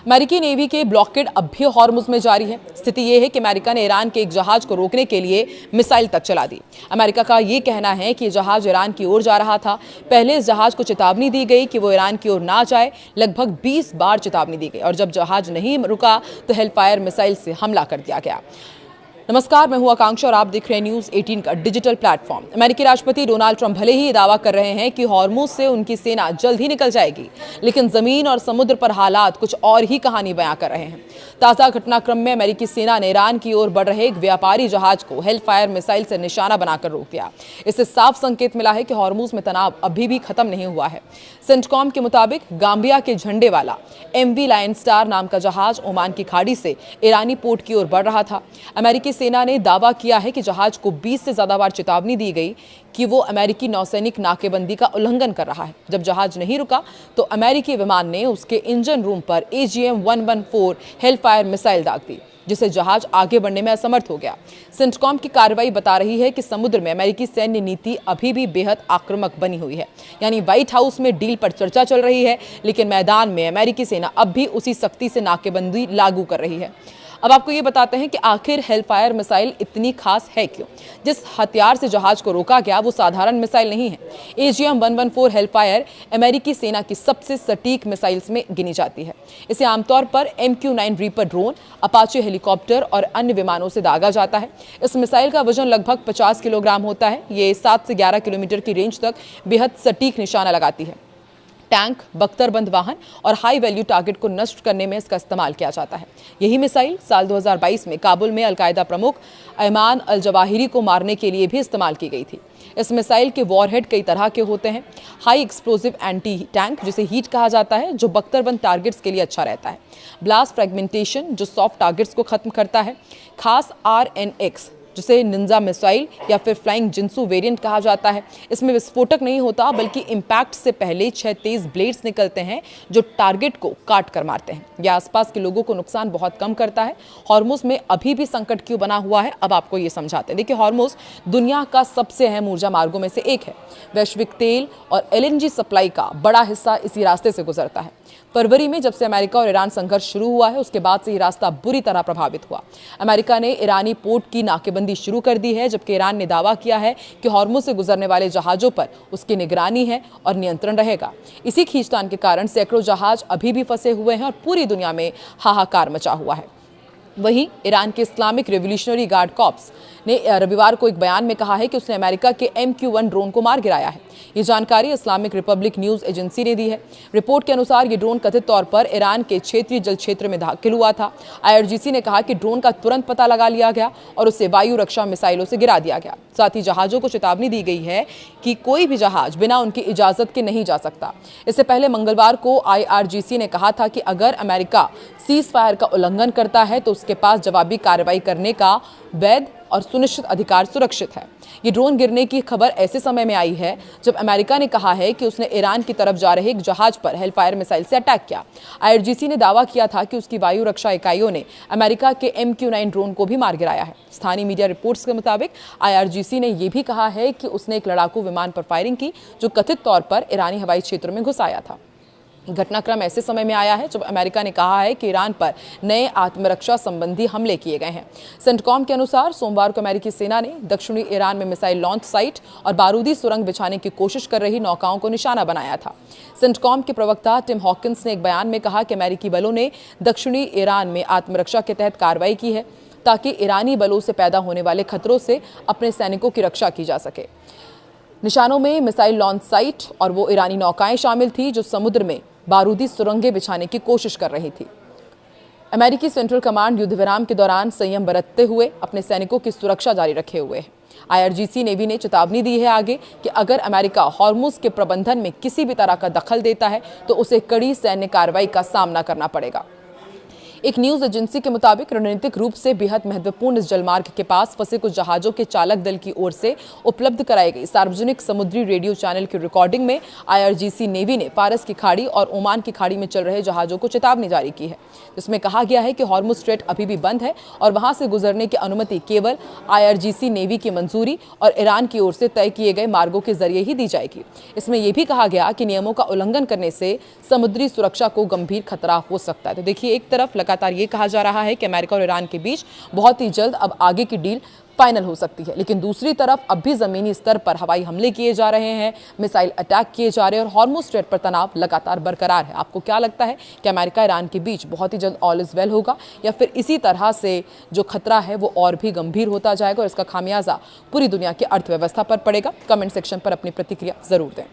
अमेरिकी नेवी के ब्लॉकेड अब भी हॉर्मुज में जारी है। स्थिति यह है कि अमेरिका ने ईरान के एक जहाज को रोकने के लिए मिसाइल तक चला दी। अमेरिका का यह कहना है कि जहाज ईरान की ओर जा रहा था। पहले इस जहाज को चेतावनी दी गई कि वो ईरान की ओर ना जाए। लगभग 20 बार चेतावनी दी गई और जब जहाज नहीं रुका तो हेलफायर मिसाइल से हमला कर दिया गया। नमस्कार, मैं हूं आकांक्षा और आप देख रहे हैं न्यूज़ 18 का डिजिटल प्लेटफॉर्म। अमेरिकी राष्ट्रपति डोनाल्ड ट्रंप भले ही दावा कर रहे हैं कि हॉर्मुज से उनकी सेना जल्द ही निकल जाएगी, लेकिन जमीन और समुद्र पर हालात कुछ और ही कहानी बयां कर रहे हैं। ताज़ा घटनाक्रम में अमेरिकी सेना ने ईरान की ओर बढ़ रहे एक व्यापारी जहाज को हेलफायर मिसाइल से निशाना बनाकर रोक दिया। इससे साफ संकेत मिला है कि हॉर्मुज में तनाव अभी भी खत्म नहीं हुआ है। सेंटकॉम के मुताबिक गाम्बिया के झंडे वाला MV लायन स्टार नाम का जहाज ओमान की खाड़ी से ईरानी पोर्ट की ओर बढ़ रहा था। अमेरिकी सेना ने दावा किया है कि जहाज को 20 से ज्यादा बार चेतावनी दी गई कि वो अमेरिकी नौसैनिक नाकेबंदी का उल्लंघन कर रहा है। जब जहाज नहीं रुका तो अमेरिकी विमान ने उसके इंजन रूम पर AGM-114 हेलफायर मिसाइल दाग दी, जिससे जहाज आगे बढ़ने में असमर्थ हो गया। सेंटकॉम की कार्रवाई बता रही है कि समुद्र में अमेरिकी सैन्य नीति अभी भी बेहद आक्रामक बनी हुई है। यानी व्हाइट हाउस में डील पर चर्चा चल रही है, लेकिन मैदान में अमेरिकी सेना अब भी उसी सख्ती से नाकेबंदी लागू कर रही है। अब आपको ये बताते हैं कि आखिर हेलफायर मिसाइल इतनी खास है क्यों। जिस हथियार से जहाज को रोका गया वो साधारण मिसाइल नहीं है। AGM-114 हेलफायर अमेरिकी सेना की सबसे सटीक मिसाइल्स में गिनी जाती है। इसे आमतौर पर MQ-9 reaper drone, Apache helicopter और अन्य विमानों से दागा जाता है। इस मिसाइल का वजन लगभग 50 किलोग्राम होता है। ये 7 से 11 किलोमीटर की रेंज तक बेहद सटीक निशाना लगाती है। टैंक, बख्तरबंद वाहन और हाई वैल्यू टारगेट को नष्ट करने में इसका इस्तेमाल किया जाता है। यही मिसाइल साल 2022 में काबुल में अलकायदा प्रमुख अयमान अल जवाहिरी को मारने के लिए भी इस्तेमाल की गई थी। इस मिसाइल के वॉरहेड कई तरह के होते हैं। हाई एक्सप्लोसिव एंटी टैंक, जिसे हीट कहा जाता है, जो बख्तरबंद टारगेट्स के लिए अच्छा रहता है। ब्लास्ट फ्रेगमेंटेशन, जो सॉफ्ट टारगेट्स को खत्म करता है। खास RNX, जिसे निंजा मिसाइल या फिर फ्लाइंग जिंसू वेरिएंट कहा जाता है। इसमें विस्फोटक नहीं होता, बल्कि इंपैक्ट से पहले 6 तेज ब्लेड्स निकलते हैं जो टारगेट को काट कर मारते हैं। यह आसपास के लोगों को नुकसान बहुत कम करता है। हॉर्मुज में अभी भी संकट क्यों बना हुआ है, अब आपको ये समझाते हैं। देखिए, हॉर्मुज दुनिया का सबसे अहम ऊर्जा मार्गों में से एक है। वैश्विक तेल और LNG सप्लाई का बड़ा हिस्सा इसी रास्ते से गुजरता है। फरवरी में जब से अमेरिका और ईरान संघर्ष शुरू हुआ है, उसके बाद से ये रास्ता बुरी तरह प्रभावित हुआ। अमेरिका ने ईरानी पोर्ट की नाकेबंदी शुरू कर दी है, जबकि ईरान ने दावा किया है कि हॉर्मुज से गुजरने वाले जहाजों पर उसकी निगरानी है और नियंत्रण रहेगा। इसी खींचतान के कारण सैकड़ों जहाज अभी भी फंसे हुए हैं और पूरी दुनिया में हाहाकार मचा हुआ है। वहीं ईरान के इस्लामिक रिवोल्यूशनरी गार्ड कॉर्प्स ने रविवार को एक बयान में कहा है कि उसने अमेरिका के MQ-1 ड्रोन को मार गिराया है। ये जानकारी इस्लामिक रिपब्लिक न्यूज़ एजेंसी ने दी है। रिपोर्ट के अनुसार ये ड्रोन कथित तौर पर ईरान के क्षेत्रीय जल क्षेत्र में दाखिल हुआ था। IRGC ने कहा कि ड्रोन का तुरंत पता लगा लिया गया और उसे वायु रक्षा मिसाइलों से गिरा दिया गया। साथ ही जहाज़ों को चेतावनी दी गई है कि कोई भी जहाज बिना उनकी इजाज़त के नहीं जा सकता। इससे पहले मंगलवार को IRGC ने कहा था कि अगर अमेरिका सीज फायर का उल्लंघन करता है तो उसके पास जवाबी कार्रवाई करने का वैध और सुनिश्चित अधिकार सुरक्षित है। ये ड्रोन गिरने की खबर ऐसे समय में आई है जब अमेरिका ने कहा है कि उसने ईरान की तरफ जा रहे एक जहाज पर हेलफायर मिसाइल से अटैक किया। IRGC ने दावा किया था कि उसकी वायु रक्षा इकाइयों ने अमेरिका के MQ-9 ड्रोन को भी मार गिराया है। स्थानीय मीडिया रिपोर्ट्स के मुताबिक IRGC ने यह भी कहा है कि उसने एक लड़ाकू विमान पर फायरिंग की जो कथित तौर पर ईरानी हवाई क्षेत्र में घुस आया था। घटनाक्रम ऐसे समय में आया है जब अमेरिका ने कहा है कि ईरान पर नए आत्मरक्षा संबंधी हमले किए गए हैं। सेंटकॉम के अनुसार सोमवार को अमेरिकी सेना ने दक्षिणी ईरान में मिसाइल लॉन्च साइट और बारूदी सुरंग बिछाने की कोशिश कर रही नौकाओं को निशाना बनाया था। सेंटकॉम के प्रवक्ता टिम हॉकिंस ने एक बयान में कहा कि अमेरिकी बलों ने दक्षिणी ईरान में आत्मरक्षा के तहत कार्रवाई की है ताकि ईरानी बलों से पैदा होने वाले खतरों से अपने सैनिकों की रक्षा की जा सके। निशानों में मिसाइल लॉन्च साइट और वो ईरानी नौकाएं शामिल थी जो समुद्र में बारूदी सुरंगें बिछाने की कोशिश कर रही थी। अमेरिकी सेंट्रल कमांड युद्ध विराम के दौरान संयम बरतते हुए अपने सैनिकों की सुरक्षा जारी रखे हुए है। IRGC नेवी ने चेतावनी दी है आगे कि अगर अमेरिका हॉर्मुज के प्रबंधन में किसी भी तरह का दखल देता है तो उसे कड़ी सैन्य कार्रवाई का सामना करना पड़ेगा। एक न्यूज एजेंसी के मुताबिक रणनीतिक रूप से बेहद महत्वपूर्ण इस जलमार्ग के पास फंसे कुछ जहाजों के चालक दल की ओर से उपलब्ध कराई गई सार्वजनिक समुद्री रेडियो चैनल की रिकॉर्डिंग में IRGC नेवी ने फारस की खाड़ी और ओमान की खाड़ी में चल रहे जहाजों को चेतावनी जारी की है, जिसमें कहा गया है कि हॉर्मुज स्ट्रेट अभी भी बंद है और वहां से गुजरने की अनुमति केवल IRGC नेवी की मंजूरी और ईरान की ओर से तय किए गए मार्गों के जरिए ही दी जाएगी। इसमें यह भी कहा गया कि नियमों का उल्लंघन करने से समुद्री सुरक्षा को गंभीर खतरा हो सकता है। तो देखिए, एक तरफ लगातार ये कहा जा रहा है कि अमेरिका और ईरान के बीच बहुत ही जल्द अब आगे की डील फाइनल हो सकती है, लेकिन दूसरी तरफ अब भी जमीनी स्तर पर हवाई हमले किए जा रहे हैं, मिसाइल अटैक किए जा रहे हैं और हॉर्मुज स्ट्रेट पर तनाव लगातार बरकरार है। आपको क्या लगता है कि अमेरिका ईरान के बीच बहुत ही जल्द ऑल इज वेल होगा या फिर इसी तरह से जो खतरा है वो और भी गंभीर होता जाएगा और इसका खामियाजा पूरी दुनिया की अर्थव्यवस्था पर पड़ेगा? कमेंट सेक्शन पर अपनी प्रतिक्रिया जरूर दें।